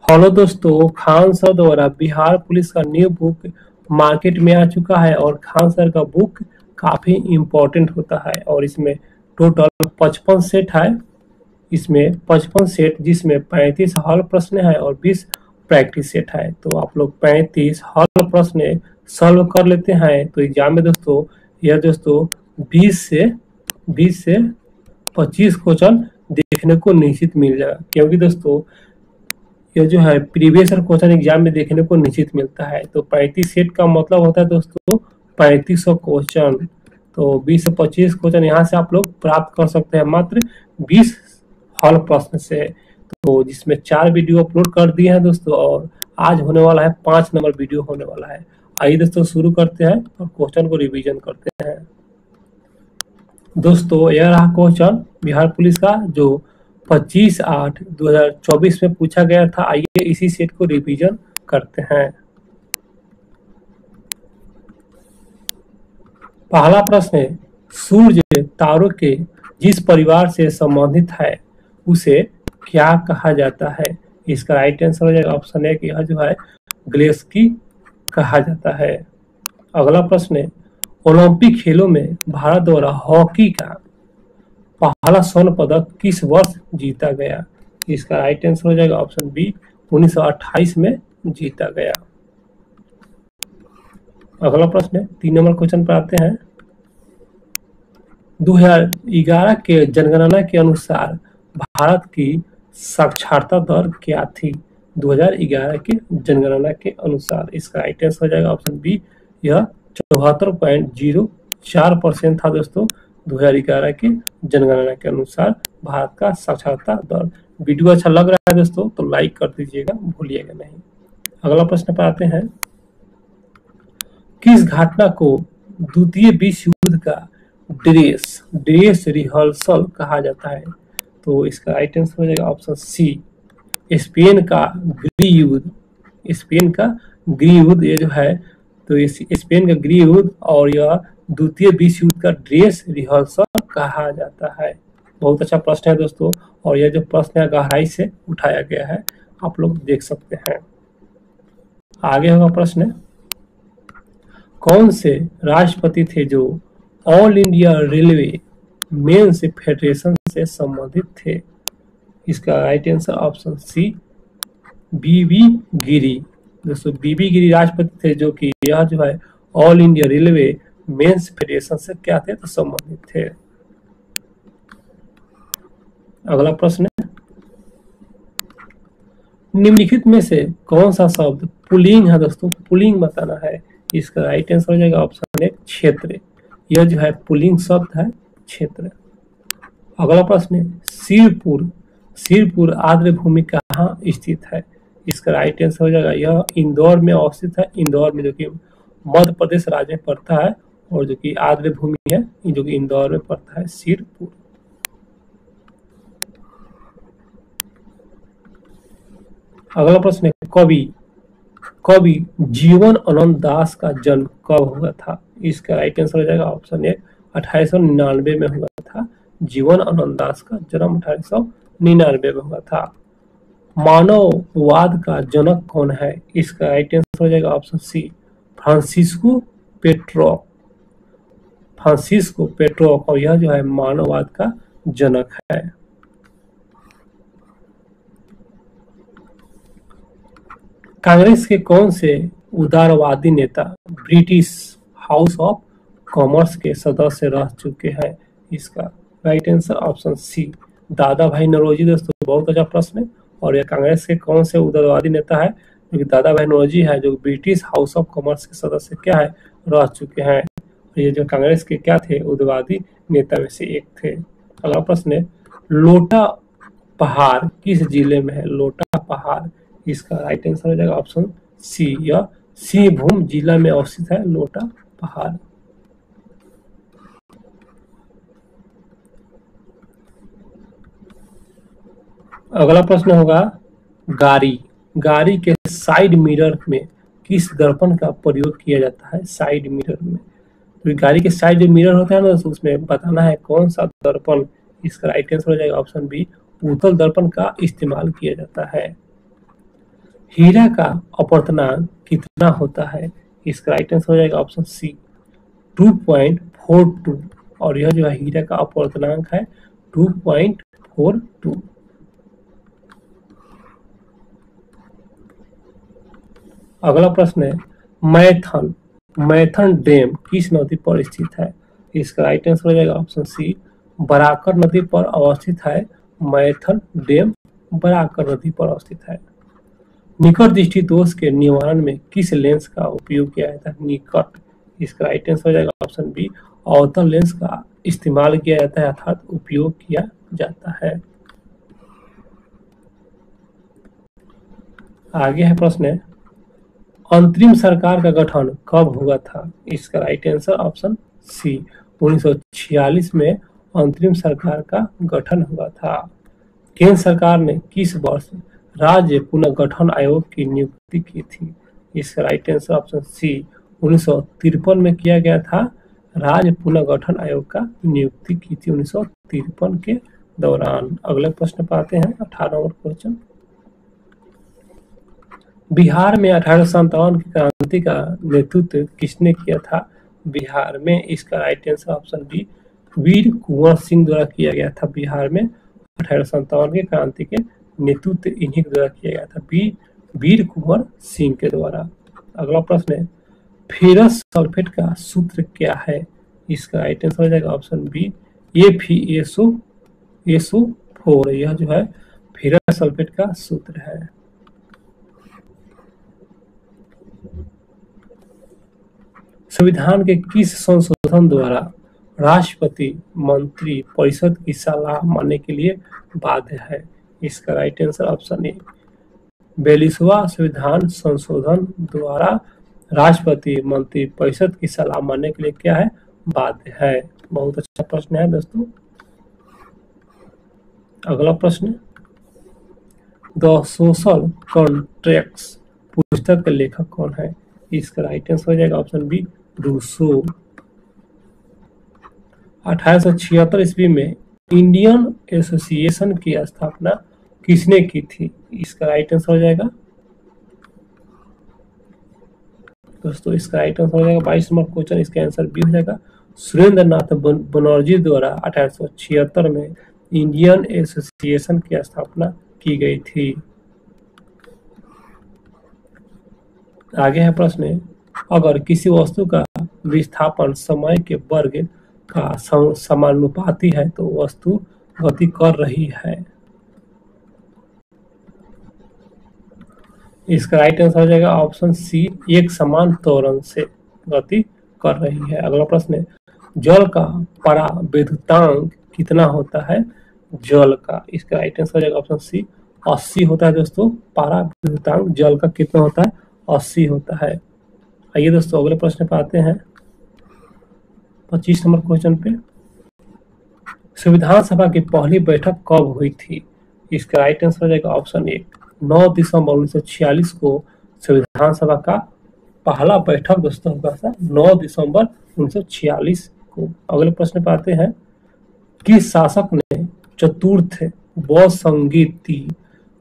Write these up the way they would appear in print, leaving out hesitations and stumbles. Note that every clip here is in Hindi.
हेलो दोस्तों, खान सर द्वारा बिहार पुलिस का न्यू बुक मार्केट में आ चुका है और खान सर का बुक काफी इम्पोर्टेंट होता है और इसमें टोटल 55 सेट है। इसमें 55 सेट जिसमें 35 हल प्रश्न है और 20 प्रैक्टिस सेट है। तो आप लोग 35 हल प्रश्न सॉल्व कर लेते हैं तो एग्जाम में दोस्तों यह दोस्तों 20 से 25 क्वेश्चन देखने को निश्चित मिल जाएगा, क्योंकि दोस्तों यह जो है प्रीवियस ईयर क्वेश्चन एग्जाम में देखने को निश्चित मिलता है। तो 35 सेट का मतलब होता है दोस्तों 3500 क्वेश्चन। तो 20 से 25 क्वेश्चन यहाँ से आप लोग प्राप्त कर सकते हैं मात्र 20 हल प्रश्न से। तो जिसमें 4 वीडियो अपलोड कर दिए हैं दोस्तों और आज होने वाला है 5 नंबर वीडियो होने वाला है। आइए दोस्तों शुरू करते हैं और क्वेश्चन को रिवीजन करते हैं। दोस्तों यह रहा क्वेश्चन बिहार पुलिस का जो 25/8/2024 में पूछा गया था। आइए इसी सेट को रिवीजन करते हैं। पहला प्रश्न है, सूर्य तारों के जिस परिवार से संबंधित है उसे क्या कहा जाता है? इसका राइट आंसर हो जाएगा ऑप्शन ए कि यह जो है ग्लेस्की कहा जाता है। अगला प्रश्न है, ओलंपिक खेलों में भारत द्वारा हॉकी का पहला स्वर्ण पदक किस वर्ष जीता गया? इसका राइट आंसर हो जाएगा ऑप्शन बी 1928 में जीता गया। अगला प्रश्न है, 3 नंबर क्वेश्चन पर आते हैं। 2011 के जनगणना के अनुसार भारत की साक्षरता दर क्या थी? 2011 के जनगणना के अनुसार इसका राइट आंसर हो जाएगा ऑप्शन बी, यह 74.04% था दोस्तों 2011 के जनगणना के अनुसार भारत का साक्षरता दर। वीडियो अच्छा लग रहा है दोस्तों तो लाइक कर दीजिएगा, भूलिएगा नहीं। अगला प्रश्न पर आते हैं, किस घटना को द्वितीय विश्व युद्ध का ड्रेस रिहर्सल कहा जाता है? तो इसका राइट आंसर हो जाएगा ऑप्शन सी, स्पेन का गृह युद्ध। स्पेन का गृह युद्ध ये जो है तो स्पेन का गृह युद्ध और यह द्वितीय विश्व युद्ध का ड्रेस रिहर्सल कहा जाता है। बहुत अच्छा प्रश्न है दोस्तों और यह जो प्रश्न है गहराई से उठाया गया है, आप लोग देख सकते हैं। आगे होगा प्रश्न, कौन से राष्ट्रपति थे जो all India railway men's federation से संबंधित थे? इसका right answer option C V V Giri. दोस्तों बीबी गिरी राष्ट्रपति थे जो कि यह जो है all India railway men's federation से क्या थे तो संबंधित थे। अगला प्रश्न, निम्नलिखित में से कौन सा शब्द पुल्लिंग है दोस्तों? पुल्लिंग बताना है। इसका राइट आंसर हो जाएगा ऑप्शन ए क्षेत्र। यह जो है पुल्लिंग शब्द है क्षेत्र। अगला प्रश्न, सिरपुर आर्द्र भूमि कहाँ स्थित है? इसका राइट आंसर हो जाएगा यह इंदौर में अवस्थित है। इंदौर में जो कि मध्य प्रदेश राज्य में पड़ता है और जो कि आर्द्र भूमि है जो कि इंदौर में पड़ता है सिरपुर। अगला प्रश्न है, कवि जीवन आनंद दास का जन्म कब हुआ था? इसका राइट आंसर हो जाएगा ऑप्शन ए 1899 में हुआ था। जीवन आनंद दास का जन्म 1899 में हुआ था। मानववाद का जनक कौन है? इसका राइट आंसर हो जाएगा ऑप्शन सी फ्रांसिस्को पेट्रो और यह जो है मानववाद का जनक है। कांग्रेस के कौन से उदारवादी नेता ब्रिटिश हाउस ऑफ कॉमर्स के सदस्य रह चुके हैं? इसका राइट आंसर ऑप्शन सी दादा भाई नौरोजी। दोस्तों बहुत अच्छा प्रश्न है और यह कांग्रेस के कौन से उदारवादी नेता है जो कि दादा भाई नौरोजी है जो ब्रिटिश हाउस ऑफ कॉमर्स के सदस्य क्या है रह चुके हैं। ये जो कांग्रेस के क्या थे उदारवादी नेता में से एक थे। अगला प्रश्न है, लोटा पहाड़ किस जिले में है? लोटा पहाड़ इसका राइट आंसर हो जाएगा ऑप्शन सी, यह सिंहभूम जिला में अवस्थित है लोटा पहाड़। अगला प्रश्न होगा, गाड़ी के साइड मिरर में किस दर्पण का प्रयोग किया जाता है? साइड मिरर में तो गाड़ी के साइड जो मिरर होता है ना तो उसमें बताना है कौन सा दर्पण। इसका राइट आंसर हो जाएगा ऑप्शन बी उत्तल दर्पण का इस्तेमाल किया जाता है। हीरा का अपवर्तनांक कितना होता है? इसका राइट आंसर हो जाएगा ऑप्शन सी 2.42 और यह जो है हीरा का अपवर्तनांक है 2.42। अगला प्रश्न है मैथन मैथन डैम किस नदी पर स्थित है? इसका राइट आंसर हो जाएगा ऑप्शन सी बराकर नदी पर अवस्थित है। मैथन डैम बराकर नदी पर अवस्थित है। निकट दृष्टि दोष के निवारण में किस लेंस का उपयोग किया जाता है? निकट, इसका राइट आंसर हो जाएगा ऑप्शन बी अवतल लेंस का इस्तेमाल किया जाता है अर्थात उपयोग किया जाता है। आगे है प्रश्न है अंतरिम सरकार का गठन कब हुआ था? इसका राइट आंसर ऑप्शन सी 1946 में अंतरिम सरकार का गठन हुआ था। केंद्र सरकार ने किस वर्ष राज्य पुनर्गठन आयोग की नियुक्ति की थी? इसका राइट आंसर ऑप्शन सी 1953 में किया गया था। राज्य पुनर्गठन आयोग का नियुक्ति की थी 1953 के दौरान। अगले प्रश्न पर आते हैं 18 नंबर क्वेश्चन। बिहार में 1857 की क्रांति का नेतृत्व किसने किया था? बिहार में, इसका राइट आंसर ऑप्शन बी वीर कुंवर सिंह द्वारा किया गया था। बिहार में 1857 की क्रांति के नेतृत्व इन्हीं के द्वारा किया गया था, वीर कुंवर सिंह के द्वारा। अगला प्रश्न है फेरस सल्फेट का सूत्र क्या है? इसका राइट आंसर हो जाएगा ऑप्शन बी FeSO4। यह जो है फेरस सल्फेट का सूत्र है। संविधान के किस संशोधन द्वारा राष्ट्रपति मंत्री परिषद की सलाह मानने के लिए बाध्य है? इसका राइट आंसर ऑप्शन ए 42वां संविधान संशोधन द्वारा राष्ट्रपति मंत्री परिषद की सलाह मानने के लिए क्या है? बाध्य है। बहुत अच्छा प्रश्न है दोस्तों। अगला प्रश्न द सोशल कॉन्ट्रैक्ट्स पुस्तक के लेखक कौन है? इसका राइट आंसर हो जाएगा ऑप्शन बी रूसो। 1876 ईस्वी में इंडियन एसोसिएशन की स्थापना किसने की थी? इसका राइट आंसर हो जाएगा दोस्तों, इसका राइट आंसर हो जाएगा 22 नंबर क्वेश्चन, इसका आंसर बी हो जाएगा सुरेंद्र नाथ बनर्जी द्वारा 1876 में इंडियन एसोसिएशन की स्थापना की गई थी। आगे है प्रश्न अगर किसी वस्तु का विस्थापन समय के वर्ग का समानुपाती है तो वस्तु गति कर रही है। इसका राइट आंसर हो जाएगा ऑप्शन सी एक समान त्वरण से गति कर रही है। अगला प्रश्न जल का परावैद्युतांक कितना होता है? जल का, इसका राइट आंसर हो जाएगा ऑप्शन सी 80 होता है दोस्तों। परावैद्युतांक जल का कितना होता है? 80 होता है। आइए दोस्तों अगले प्रश्न पे आते हैं 25 नंबर क्वेश्चन पे। संविधान सभा की पहली बैठक कब हुई थी? इसका राइट आंसर हो जाएगा ऑप्शन ए 9 दिसंबर 1946 को संविधान सभा का पहला बैठक दोस्तों हुआ था 9 दिसंबर 1946 को। अगले प्रश्न पे आते हैं किस शासक ने चतुर्थ बौद्ध संगीति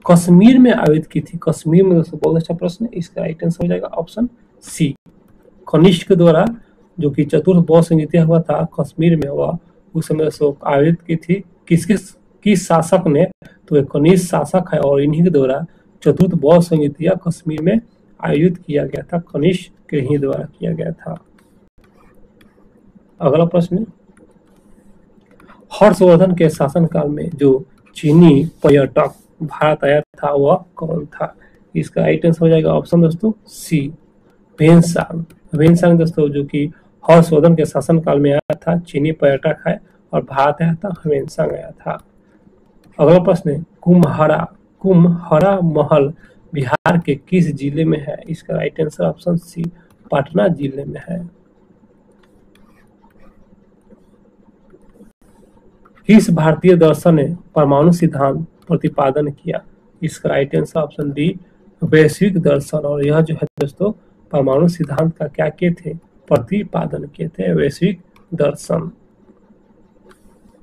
कश्मीर में आयोजित की थी? कश्मीर में दोस्तों बहुत अच्छा प्रश्न है। इसका राइट आंसर हो जाएगा ऑप्शन सी कनिष्क के द्वारा जो कि चतुर्थ बौद्ध संगीति हुआ था कश्मीर में हुआ, उस समय आयोजित की थी। किस शासक ने? तो एक कनिष्क शासक है और इन्हीं के द्वारा चतुर्थ बौद्ध संगीतिया कश्मीर में आयोजित किया गया था, कनिष्क के ही द्वारा किया गया था। अगला प्रश्न हर्षवर्धन के शासनकाल में जो चीनी पर्यटक भारत आया था वह कौन था? इसका राइट आंसर हो जाएगा ऑप्शन दोस्तों सी वेनसांग दोस्तों जो कि हर्षवर्धन के शासनकाल में आया था, चीनी पर्यटक है और भारत आया था, वेनसांग आया था। अगला प्रश्न कुम्हरा महल बिहार के किस जिले में है? इसका right answer option C Patna जिले में है। किस भारतीय दर्शन ने परमाणु सिद्धांत प्रतिपादन किया? इसका राइट आंसर ऑप्शन डी वैश्विक दर्शन। और यह जो है दोस्तों परमाणु सिद्धांत का क्या किए थे? प्रतिपादन किए थे, वैश्विक दर्शन।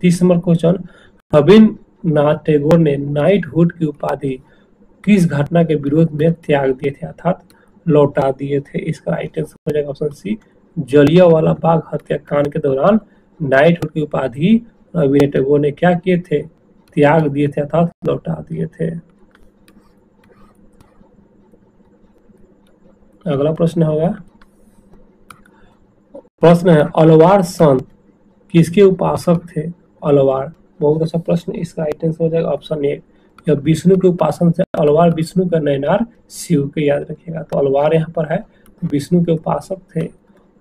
30 नंबर क्वेश्चन रविन्द्रनाथ टैगोर ने नाइटहुड की उपाधि किस घटना के विरोध में त्याग दिए थे अर्थात लौटा दिए थे? इसका राइट आंसर हो जाएगा ऑप्शन सी, जलियांवाला बाग हत्याकांड के दौरान नाइटहुड की उपाधि रविन्द्रनाथ टैगोर ने क्या किए थे? त्याग दिए थे अर्थात लौटा दिए थे। अगला प्रश्न होगा, प्रश्न है अलवार संत किसके उपासक थे? अलवार बहुत अच्छा प्रश्न, इसका राइट आंसर हो जाएगा ऑप्शन ए, यह विष्णु के उपासन से अलवार विष्णु का नैनार शिव के, याद रखिएगा। तो अलवार यहाँ पर है, विष्णु के उपासक थे।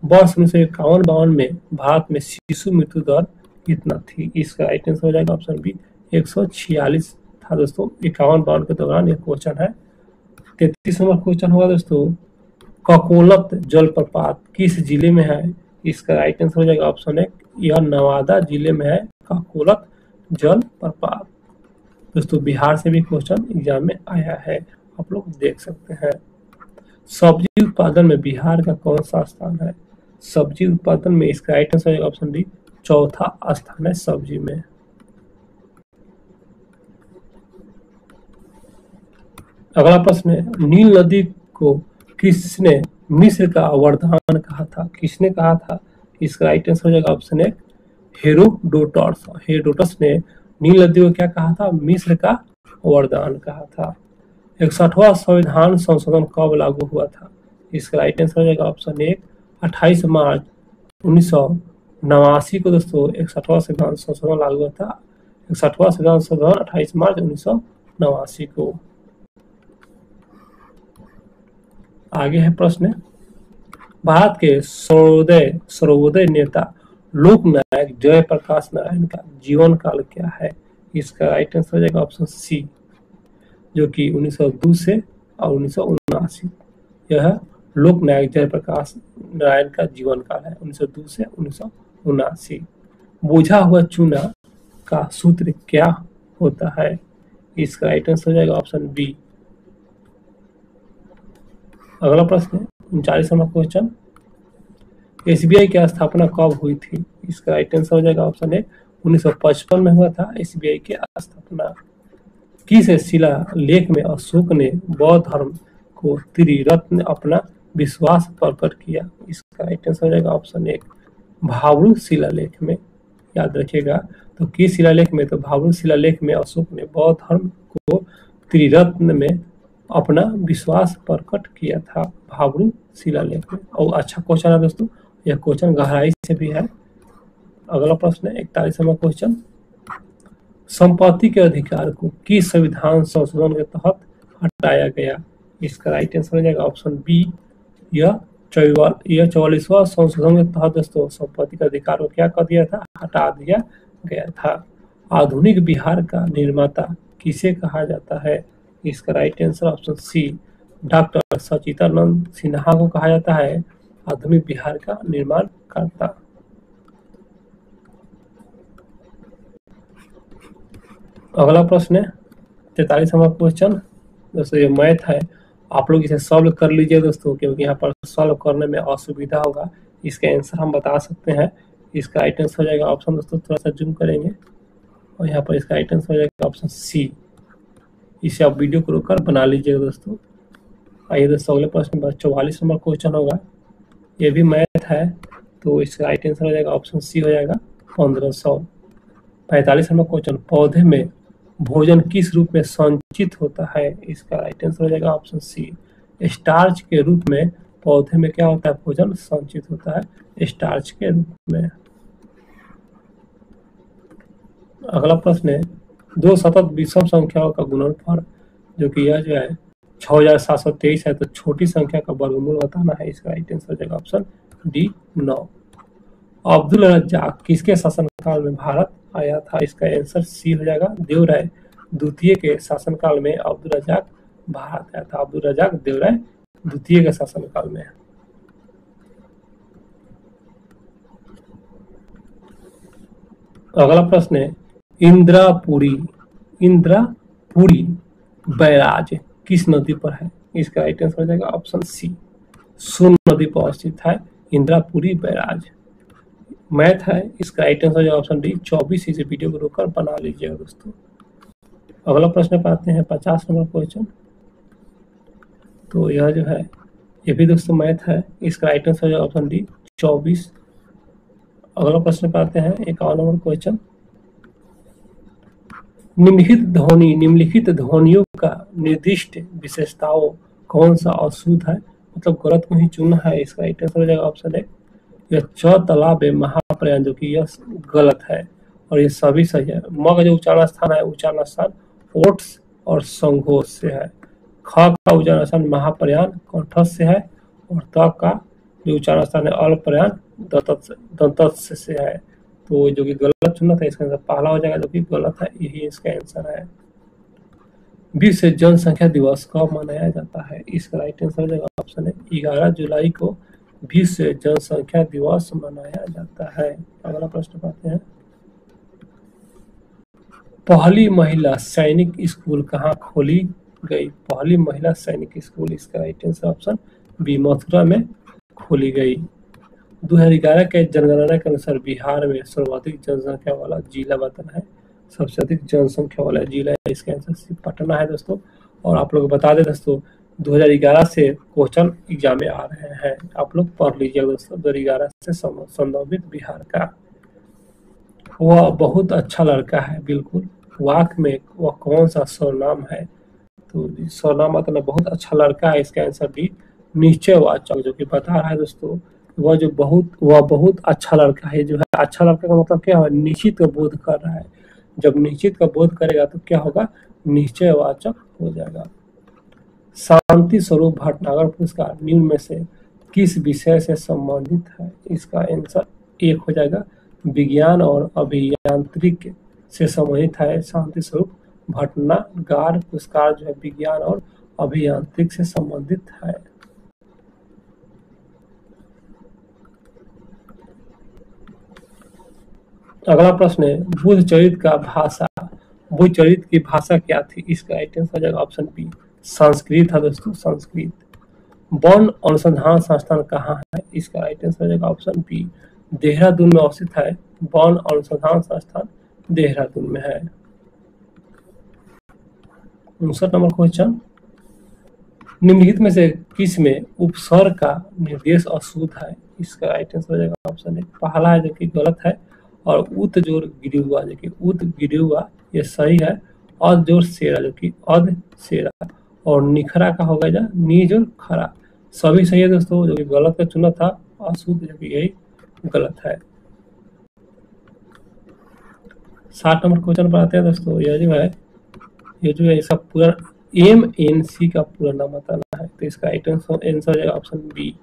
वर्ष 1951-52 में भारत में शिशु मृत्यु दर कितना थी? इसका राइट आंसर हो जाएगा ऑप्शन बी, 146 था दोस्तों। 51-52 के दौरान यह क्वेश्चन है। 33 नंबर क्वेश्चन होगा दोस्तों, ककोलत जलप्रपात किस जिले में है? इसका राइट आंसर हो जाएगा ऑप्शन ए, यह नवादा जिले में है ककोलत जलप्रपात। दोस्तों बिहार से भी क्वेश्चन एग्जाम में आया है, आप लोग देख सकते हैं। सब्जी उत्पादन में बिहार का कौन सा स्थान है? सब्जी उत्पादन में इसका राइट आंसर है ऑप्शन डी, चौथा स्थान है सब्जी में। अगला प्रश्न है, नील नदी को किसने मिस्र का वरदान कहा था? किसने कहा था? इसका राइट आंसर हो जाएगा ऑप्शन ए, हेरोडोटस। हेरोडोटस ने नील नदी को क्या कहा था? मिस्र का वरदान कहा था। 61वां संविधान संशोधन कब लागू हुआ था? इसका राइट आंसर हो जाएगा ऑप्शन ए, 28 मार्च 1989 को दोस्तों 61वां संविधान संशोधन लागू हुआ था। 61वां संविधान संशोधन 28 मार्च 1989 को। आगे है प्रश्न, भारत के सर्वोदय नेता लोकनायक जयप्रकाश नारायण का जीवन काल क्या है? इसका राइट आंसर हो जाएगा ऑप्शन सी, जो कि 1902 से और 1979। यह लोकनायक जयप्रकाश नारायण का जीवन काल है, 1902 से 1979। बोझा हुआ चूना का सूत्र क्या होता है? इसका राइट आंसर हो जाएगा ऑप्शन बी। अगला प्रश्न है 39 नंबर क्वेश्चन, एसबीआई की स्थापना कब हुई थी? इसका राइट आंसर हो जाएगा ऑप्शन ए, 1955 में हुआ था एसबीआई की स्थापना। किस शिलालेख में अशोक ने बौद्ध धर्म को त्रिरत्न अपना विश्वास प्रकट किया? इसका राइट आंसर हो जाएगा ऑप्शन ए, भाब्रू शिलालेख में, याद रखिएगा। तो किस शिलालेख में? तो भाब्रू शिलालेख में अशोक ने बौद्ध धर्म को त्रिरत्न में अपना विश्वास प्रकट किया था, भाब्रू शिलालेख में। और अच्छा क्वेश्चन है दोस्तों, यह क्वेश्चन गहराई से भी है। अगला प्रश्न है 41वां क्वेश्चन, संपत्ति के अधिकार को किस संविधान संशोधन के तहत हटाया गया? इसका राइट आंसर हो जाएगा ऑप्शन बी, यह 44वां संशोधन के तहत दोस्तों संपत्ति के अधिकार को क्या कर दिया था? हटा दिया गया था। आधुनिक बिहार का निर्माता किसे कहा जाता है? इसका right answer option C, doctor Sachidanand Sinha को कहा जाता है आधुनिक बिहार का निर्माण करता। अगला प्रश्न है 43वां क्वेश्चन, दोस्तों ये मैथ है, आप लोग इसे सॉल्व कर लीजिए दोस्तों, क्योंकि यहाँ पर सॉल्व करने में असुविधा होगा। इसका आंसर हम बता सकते हैं। इसका राइट आंसर हो जाएगा ऑप्शन, दोस्तों थोड़ा सा जूम करेंगे और यहाँ पर इसका राइट आंसर हो जाएगा ऑप्शन सी। इसे आप वीडियो को रोककर बना लीजिएगा दोस्तों। आइए दोस्तों अगले प्रश्न पर 44 नंबर क्वेश्चन होगा, ये भी मैथ है, तो इसका राइट आंसर हो जाएगा ऑप्शन सी हो जाएगा 1500। 45 नंबर क्वेश्चन, पौधे में भोजन किस रूप में संचित होता है? इसका राइट आंसर हो जाएगा ऑप्शन सी, स्टार्च के रूप में पौधे में क्या होता है? भोजन संचित होता है स्टार्च के रूप में। अगला प्रश्न है, दो सतत विषम संख्याओं का गुणनफल, जो कि यह जो है 6723 है, तो छोटी संख्या का वर्गमूल बताना है। इसका राइट आंसर हो जाएगा ऑप्शन डी 9। अब्दुल रज्जाक किसके शासनकाल में भारत आया था? इसका आंसर सी हो जाएगा, देवराय द्वितीय के शासनकाल में अब्दुल रज्जाक भारत आया था। अब्दुल रज्जाक देवराय द्वितीय के शासनकाल में। अगला प्रश्न है, इंद्रापुरी बैराज किस नदी पर है? इसका राइट आंसर हो जाएगा ऑप्शन सी, सोन नदी पर स्थित है इंद्रापुरी बैराज। मैथ है, इसका राइट आंसर हो जाएगा ऑप्शन डी 24। इसे वीडियो को रोककर बना लीजिएगा दोस्तों। अगला प्रश्न पर आते हैं 50 नंबर क्वेश्चन, तो यह जो है ये भी दोस्तों मैथ है। इसका राइट आंसर है ऑप्शन डी 24। अगला प्रश्न पे आते हैं, 51 नंबर क्वेश्चन। निम्नलिखित ध्वनियों का निर्दिष्ट विशेषताओं कौन सा अशुद्ध है, मतलब गलत को ही चुनना है। इसका राइट आंसर हो जाएगा ऑप्शन ए यह च तालाब है महाप्रयाण, जो कि यह गलत है और ये सभी सही है। म का जो उच्चारण स्थान है, उच्चारण स्थान ओट्स और संघोष से है। ख का उच्चारण स्थान महाप्रयाण कंठस्थ से है और त का जो उच्चारण स्थान है अल्पप्रयाण दंतस्थ से है। तो जो कि गलत चुना था, इसका आंसर पहला हो जाएगा, जो कि गलत है, यही इसका आंसर है। विश्व जनसंख्या दिवस कब मनाया जाता है? इसका राइट आंसर हो जाएगा ऑप्शन है 11 जुलाई को विश्व जनसंख्या दिवस मनाया जाता है। अगला प्रश्न पाते हैं, पहली महिला सैनिक स्कूल कहाँ खोली गई? पहली महिला सैनिक स्कूल, इसका right answer option B Mathura में खोली गई। 2011 के जनगणना के अनुसार बिहार में सर्वाधिक जनसंख्या वाला जिला बताना है। सबसे अधिक जनसंख्या वाला जिला है, इसका आंसर सी पटना है दोस्तों। और आप लोग बता दें दोस्तों, 2011 से क्वेश्चन एग्जाम में आ रहे हैं, आप लोग पढ़ लीजिए दोस्तों। 2011 से संबंधित बिहार का। वह बहुत अच्छा लड़का है, बिल्कुल। वाक में वह कौन सा सर्वनाम है? तो सर्वनाम मतलब बहुत अच्छा लड़का है, इसका आंसर डी निश्चयवाचक, जो कि बता रहा है दोस्तों वह बहुत अच्छा लड़का है। जो है अच्छा लड़का का मतलब क्या है? निश्चित का बोध कर रहा है। जब निश्चित का बोध करेगा तो क्या होगा? निश्चयवाचक हो जाएगा। शांति स्वरूप भटनागर पुरस्कार निम्न में से किस विषय से संबंधित है? इसका आंसर एक हो जाएगा विज्ञान और अभियांत्रिक से संबंधित है। शांति स्वरूप भटनागर पुरस्कार जो है विज्ञान और अभियांत्रिक से संबंधित है। अगला प्रश्न है, बुद्ध चरित की भाषा क्या थी? इसका राइट आंसर हो जाएगा ऑप्शन बी संस्कृत है दोस्तों, संस्कृत। वन अनुसंधान संस्थान कहाँ है? इसका राइट आंसर हो जाएगा ऑप्शन बी देहरादून में अवस्थित है। वन अनुसंधान संस्थान देहरादून में है। 59 नंबर क्वेश्चन, निम्नलिखित में से किस में उपसर्ग का निर्देश अशुद्ध है? इसका राइट आंसर हो जाएगा ऑप्शन ए पहला है, जो कि गलत है। और उत जोर गिरियुआ, जो कि उत गिरियुआ ये सही है। अध जोर सेरा, जो कि अध सेरा। और निखरा का होगा जा नी जोर खरा, सभी सही है दोस्तों। जो कि गलत का चुना था अशुद्ध, जो कि यही गलत है। 60 नंबर क्वेश्चन पर आते हैं दोस्तों। ये जो है इसका पूरा MNC का पूरा नाम बताना है। तो इसका आंसर हो जाएगा ऑप्शन बी,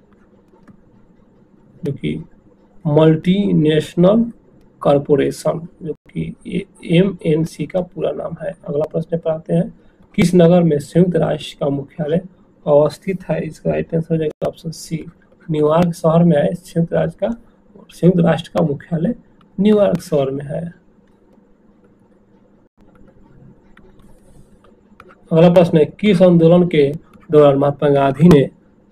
जो कि मल्टीनेशनल कॉरपोरेशन, जो कि MNC का पूरा नाम है। अगला प्रश्न पर आते हैं, किस नगर में संयुक्त राष्ट्र का मुख्यालय अवस्थित है? इसका राइट आंसर हो जाएगा ऑप्शन सी न्यूयॉर्क शहर में है। संयुक्त राष्ट्र का मुख्यालय न्यूयॉर्क शहर में है। अगला प्रश्न है, किस आंदोलन के दौरान महात्मा गांधी ने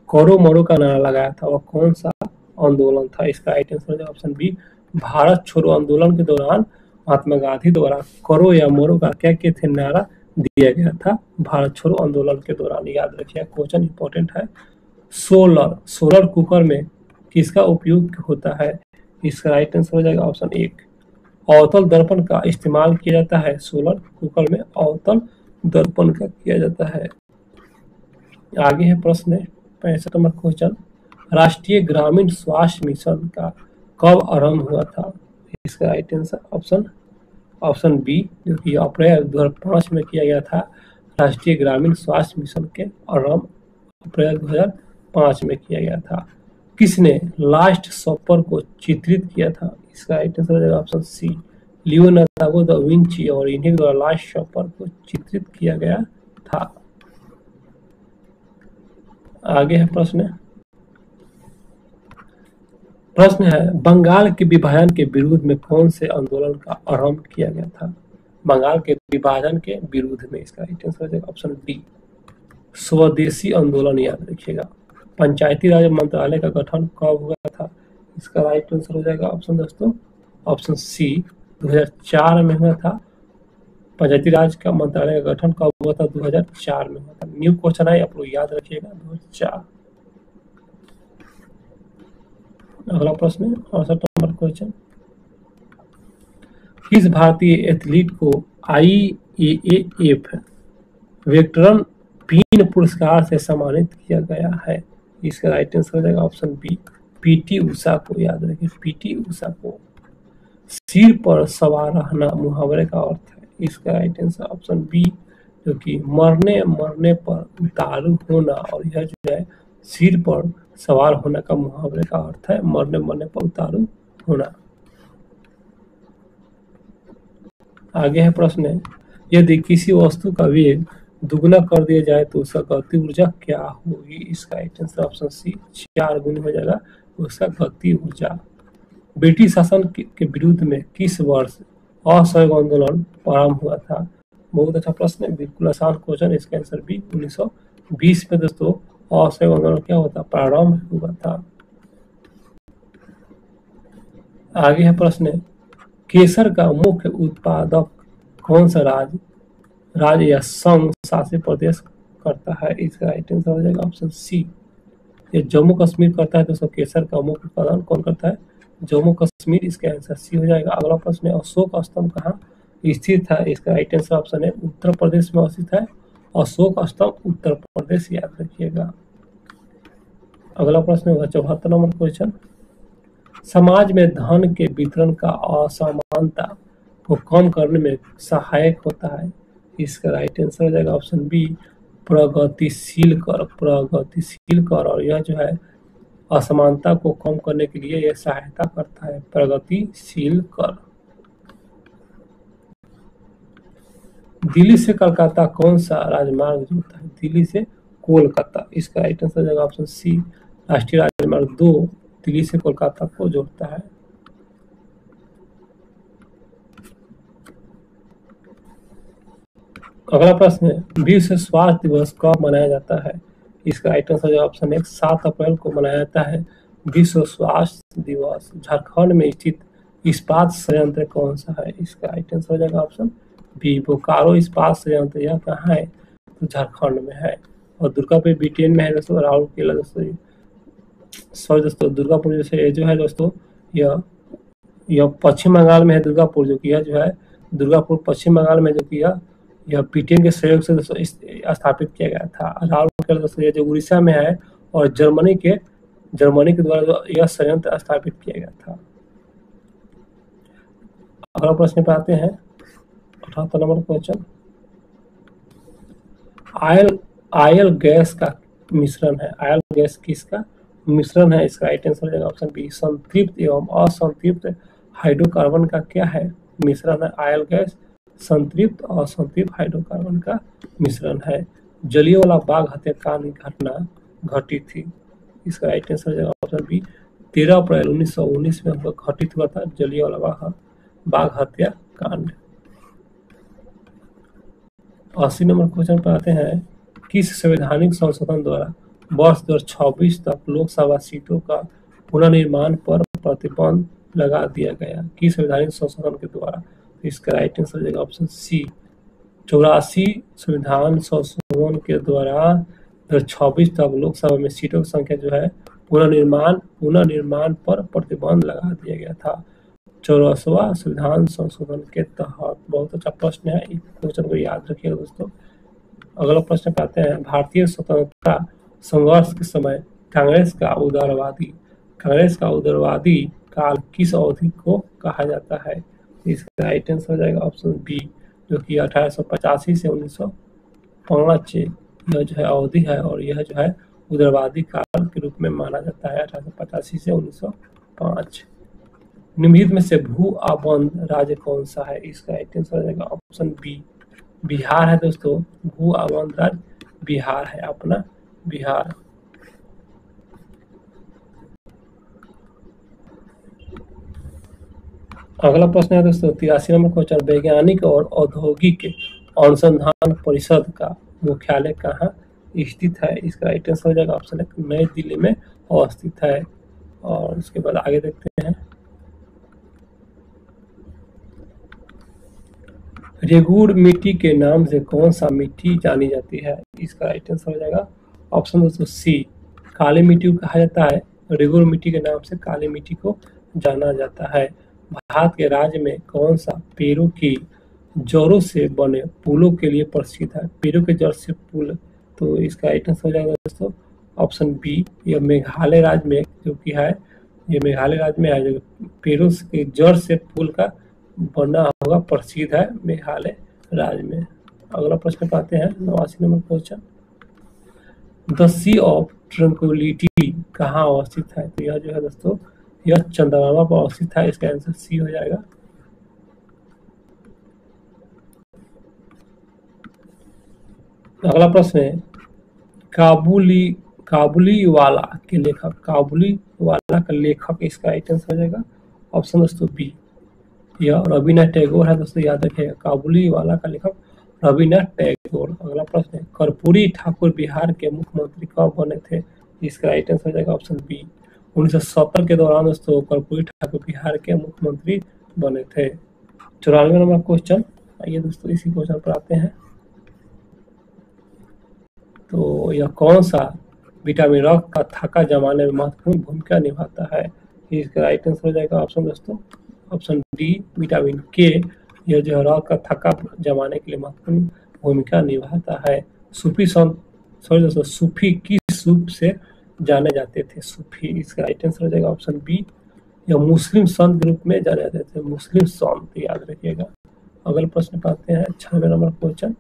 करो मरो का नारा लगाया था? वह कौन सा आंदोलन था? इसका राइट आंसर है ऑप्शन बी भारत छोड़ो आंदोलन के दौरान महात्मा गांधी द्वारा करो या मरो का क्या थे नारा दिया गया था भारत छोड़ो आंदोलन के दौरान। याद रखिए, क्वेश्चन इंपॉर्टेंट है। सोलर कुकर में किसका उपयोग होता है? इसका राइट आंसर हो जाएगा ऑप्शन एक अवतल दर्पण का इस्तेमाल किया जाता है। सोलर कुकर में अवतल दर्पण का किया जाता है। आगे है प्रश्न 65 नंबर क्वेश्चन, राष्ट्रीय ग्रामीण स्वास्थ्य मिशन का कब आरंभ हुआ था? इसका राइट आंसर ऑप्शन बी, जो कि अप्रैल 2005 में किया गया था। राष्ट्रीय ग्रामीण स्वास्थ्य मिशन के आरंभ अप्रैल 2005 में किया गया था। किसने लास्ट सपर को चित्रित किया था? इसका राइट आंसर है option C Leonardo da Vinci, और इन्हीं द्वारा लास्ट सपर को चित्रित किया गया था। आगे है प्रश्न है, बंगाल के विभाजन के विरुद्ध में कौन से आंदोलन का आरंभ किया गया था? बंगाल के विभाजन के विरुद्ध में। इसका राइट आंसर है ऑप्शन डी स्वदेशी आंदोलन। याद रखिएगा। पंचायती राज मंत्रालय का गठन कब हुआ था? इसका राइट आंसर हो जाएगा ऑप्शन सी 2004 में हुआ था। पंचायती राज का मंत्रालय का गठन कब हुआ था? 2004 में हुआ था। न्यू क्वेश्चन है, आप लोग याद रखिएगा, 2004। अगला प्रश्न है 68 नंबर क्वेश्चन। किस भारतीय एथलीट को IAAF वेटरन पीन पुरस्कार से सम्मानित किया गया है? इसका राइट आंसर हो जाएगा ऑप्शन बी, PT उषा को। याद रखिए, PT उषा को। सिर पर सवार रहना मुहावरे का अर्थ है। इसका राइट आंसर ऑप्शन बी, जो कि मरने मरने पर उतारू होना, और यह जो है सिर पर सवार होने का मुहावरे का अर्थ है मरने मरने पर उतारू होना। आगे है प्रश्न, यदि किसी वस्तु का वेग दुगुना कर दिया जाए तो उसका गति ऊर्जा क्या होगी? इसका राइट आंसर ऑप्शन सी, 4 गुना हो जाएगा उसका गति ऊर्जा। ब्रिटिश शासन के विरुद्ध में किस वर्ष असहयोग आंदोलन प्रारंभ हुआ था? बहुत अच्छा प्रश्न है, बिल्कुल आसान क्वेश्चन। इसका आंसर बी, 1920 में दोस्तों असहयोग आंदोलन क्या होता, प्रारंभ हुआ था। आगे है प्रश्न, केसर का मुख्य उत्पादक कौन सा राज्य या संघ शासित प्रदेश करता है? इसका राइट आंसर हो जाएगा ऑप्शन सी, ये जम्मू कश्मीर करता है। दोस्तों केसर का मुख्य उत्पादन कौन करता है? जम्मू कश्मीर। इसका आंसर सी हो जाएगा। अगला प्रश्न है, अशोक स्तंभ कहाँ स्थित है? इसका राइट आंसर ऑप्शन है उत्तर प्रदेश में स्थित है। अशोक स्तंभ उत्तर प्रदेश, याद रखिएगा। अगला प्रश्न होगा 74 नंबर क्वेश्चन। समाज में धन के वितरण का असमानता को कम करने में सहायक होता है। इसका राइट आंसर हो जाएगा ऑप्शन बी, प्रगतिशील कर। प्रगतिशील कर, और यह जो है असमानता को कम करने के लिए यह सहायता करता है, प्रगतिशील कर। दिल्ली से कोलकाता कौन सा राजमार्ग जोड़ता है? दिल्ली से कोलकाता। इसका राइट आंसर हो जाएगा ऑप्शन सी, राष्ट्रीय राजमार्ग 2 दिल्ली से कोलकाता को जोड़ता है। अगला प्रश्न है, विश्व स्वास्थ्य दिवस कब मनाया जाता है? इसका राइट आंसर ऑप्शन 1, 7 अप्रैल को मनाया जाता है विश्व स्वास्थ्य दिवस। झारखंड में स्थित इस्पात संयंत्र कौन सा है? इसका राइट आंसर हो जाएगा ऑप्शन बी, बोकारो इस्पात संयंत्र। यह कहाँ है? तो झारखंड में है। और दुर्गापुर ब्रिटेन में है दोस्तों। राउरकेला दोस्तों, सॉरी दोस्तों, दुर्गापुर जैसे जो है दोस्तों, यह पश्चिम बंगाल में है दुर्गापुर, जो कि यह जो है दुर्गापुर पश्चिम बंगाल में, जो कि यह ब्रिटेन के सहयोग से दोस्तों स्थापित किया गया था। राउरकेला दोस्तों ये जो उड़ीसा में है, और जर्मनी के द्वारा यह संयंत्र स्थापित किया गया था। अगला प्रश्न पे आते हैं 78 नंबर क्वेश्चन। आयल गैस का मिश्रण है। आयल गैस किसका मिश्रण है? इसका राइट आंसर हो जाएगा ऑप्शन बी, संतृप्त एवं असंतृप्त हाइड्रोकार्बन का क्या है? मिश्रण है। आयल गैस संतृप्त और असंतृप्त हाइड्रोकार्बन का मिश्रण है। जलियांवाला बाग हत्याकांड की घटना घटी थी। इसका राइट आंसर हो जाएगा ऑप्शन बी, 13 अप्रैल 1919 में घटित हुआ था जलियांवाला बाग हत्याकांड। 80 नंबर क्वेश्चन पर आते हैं, किस संवैधानिक संशोधन द्वारा वर्ष 2026 तक लोकसभा सीटों का पुनर्निर्माण पर प्रतिबंध लगा दिया गया? किस संवैधानिक संशोधन के द्वारा? इसका राइट आंसर हो जाएगा ऑप्शन सी, 84 संविधान संशोधन के द्वारा 2026 तक लोकसभा में सीटों की संख्या जो है पुनर्निर्माण पर प्रतिबंध लगा दिया गया था 84वां संविधान संशोधन के तहत। बहुत अच्छा प्रश्न है, इस क्वेश्चन को याद रखिएगा दोस्तों। अगला प्रश्न पे आते हैं, भारतीय स्वतंत्रता संघर्ष के समय कांग्रेस का उदारवादी काल किस अवधि को कहा जाता है? इसका राइट आंसर हो जाएगा ऑप्शन बी, जो कि 1885 से 1905 यह जो है अवधि है, और यह जो है उदारवादी काल के रूप में माना जाता है 1885 से 1905। निम्नलिखित में से भू आबंध राज्य कौन सा है? इसका राइट आंसर हो जाएगा ऑप्शन बी, बिहार है दोस्तों। भू आबंध राज्य बिहार है, अपना बिहार। अगला प्रश्न है दोस्तों 83 नंबर क्वेश्चन, वैज्ञानिक और औद्योगिक अनुसंधान परिषद का मुख्यालय कहाँ स्थित है? इसका राइट आंसर हो जाएगा ऑप्शन 1, नई दिल्ली में अवस्थित है। और उसके बाद आगे देखते हैं, रेगुड़ मिट्टी के नाम से कौन सा मिट्टी जानी जाती है? इसका राइट आंसर हो जाएगा ऑप्शन दोस्तों सी, काली मिट्टी को कहा जाता है। रेगुड़ मिट्टी के नाम से काली मिट्टी को जाना जाता है। भारत के राज्य में कौन सा पेड़ों की जड़ों से बने पुलों के लिए प्रसिद्ध है? पेड़ों के जड़ से पुल, तो इसका राइट आंसर हो जाएगा दोस्तों ऑप्शन बी, यह मेघालय राज्य में जो कि है, ये मेघालय राज्य में है, जो पेड़ों के जड़ से पुल का बना होगा प्रसिद्ध है मेघालय राज्य में। अगला प्रश्न पाते हैं 89 number question, the sea of tranquility कहाँ अवस्थित है? तो यह जो है दोस्तों यह चंद्रमा पर अवस्थित है। इसका आंसर सी हो जाएगा। अगला प्रश्न है काबुलीवाला के लेखक, काबुलीवाला का लेखक, इसका राइट आंसर हो जाएगा ऑप्शन दोस्तों बी, यह रविन्द्रनाथ टैगोर है। दोस्तों याद रखिएगा, काबुलीवाला का लेखक रविन्द्रनाथ टैगोर। अगला प्रश्न है कर्पूरी ठाकुर बिहार के मुख्यमंत्री कब बने थे? इसका राइट आंसर हो जाएगा ऑप्शन बी, 1970 के दौरान दोस्तों कर्पूरी ठाकुर बिहार के मुख्यमंत्री बने थे। 94 नंबर क्वेश्चन, आइए दोस्तों इसी क्वेश्चन पर आते हैं। तो यह कौन सा विटामिन रक्त का थक्का जमाने में महत्वपूर्ण भूमिका निभाता है? इसका राइट आंसर हो जाएगा ऑप्शन दोस्तों ऑप्शन डी, विटामिन के। यह जो है रक्त का थक्का जमाने के लिए महत्वपूर्ण भूमिका निभाता है। सूफी संत, सॉरी दोस्तों, सूफी किस रूप से जाने जाते थे? सूफी, इसका राइट आंसर हो जाएगा ऑप्शन बी, यह मुस्लिम संत के रूप में जाने जाते थे, मुस्लिम संत, याद रखिएगा। अगला प्रश्न पाते हैं 96 नंबर क्वेश्चन,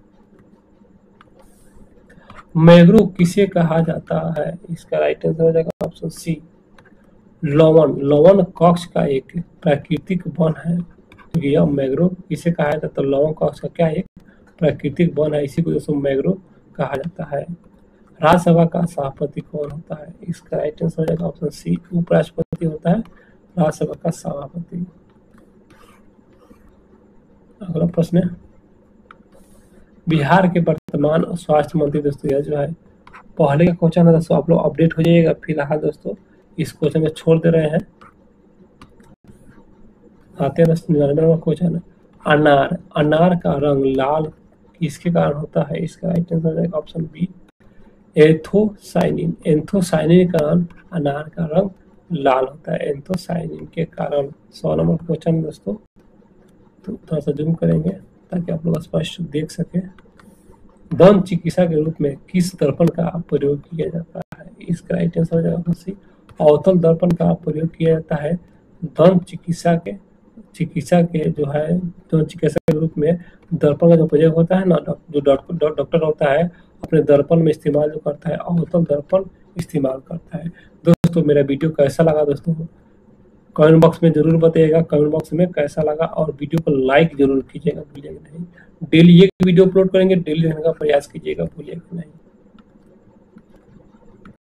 मैंग्रोव किसे कहा जाता है? इसका राइट आंसर हो जाएगा ऑप्शन सी, लवण। लवण कक्ष का एक प्राकृतिक वन है, क्योंकि यह मैंग्रोव किसे कहा जाता है? तो लवण कक्ष का क्या एक प्राकृतिक वन है, इसी को दोस्तों मैंग्रोव कहा जाता है। राज्यसभा का सभापति कौन होता है? इसका राइट आंसर हो जाएगा ऑप्शन सी, उपराष्ट्रपति होता है राज्यसभा का सभापति। अगला प्रश्न है बिहार के वर्तमान स्वास्थ्य मंत्री, दोस्तों यह जो है पहले का क्वेश्चन है दोस्तों, आप लोग अपडेट हो जाइएगा। फिलहाल दोस्तों इस क्वेश्चन में छोड़ दे रहे हैं। आते हैं दोस्तों 99 नंबर क्वेश्चन है, अनार, अनार का रंग लाल किसके कारण होता है? इसका राइट आंसर है ऑप्शन बी, एंथोसाइनिन। एंथोसाइनिन के कारण अनार का रंग लाल होता है, एंथोसाइनिन के कारण। 100 नंबर क्वेश्चन दोस्तों, तो थोड़ा सा जूम करेंगे ताकि आप लोग स्पष्ट देख सके। दंत चिकित्सा के रूप में किस दर्पण का प्रयोग किया जाता है? इसका राइट आंसर हो जाएगा सी, अवतल दर्पण का प्रयोग किया जाता है दंत चिकित्सा के जो है दंत चिकित्सा के रूप में दर्पण का जो प्रयोग होता है ना, जो डॉक्टर होता है अपने दर्पण में इस्तेमाल जो करता है, अवतल दर्पण इस्तेमाल करता है। दोस्तों मेरा वीडियो कैसा लगा दोस्तों कमेंट बॉक्स में जरूर बताइएगा, कमेंट बॉक्स में कैसा लगा, और वीडियो को लाइक जरूर कीजिएगा, भूलिएगा नहीं। डेली एक वीडियो अपलोड करेंगे, डेली रहने का प्रयास कीजिएगा, भूलिएगा नहीं।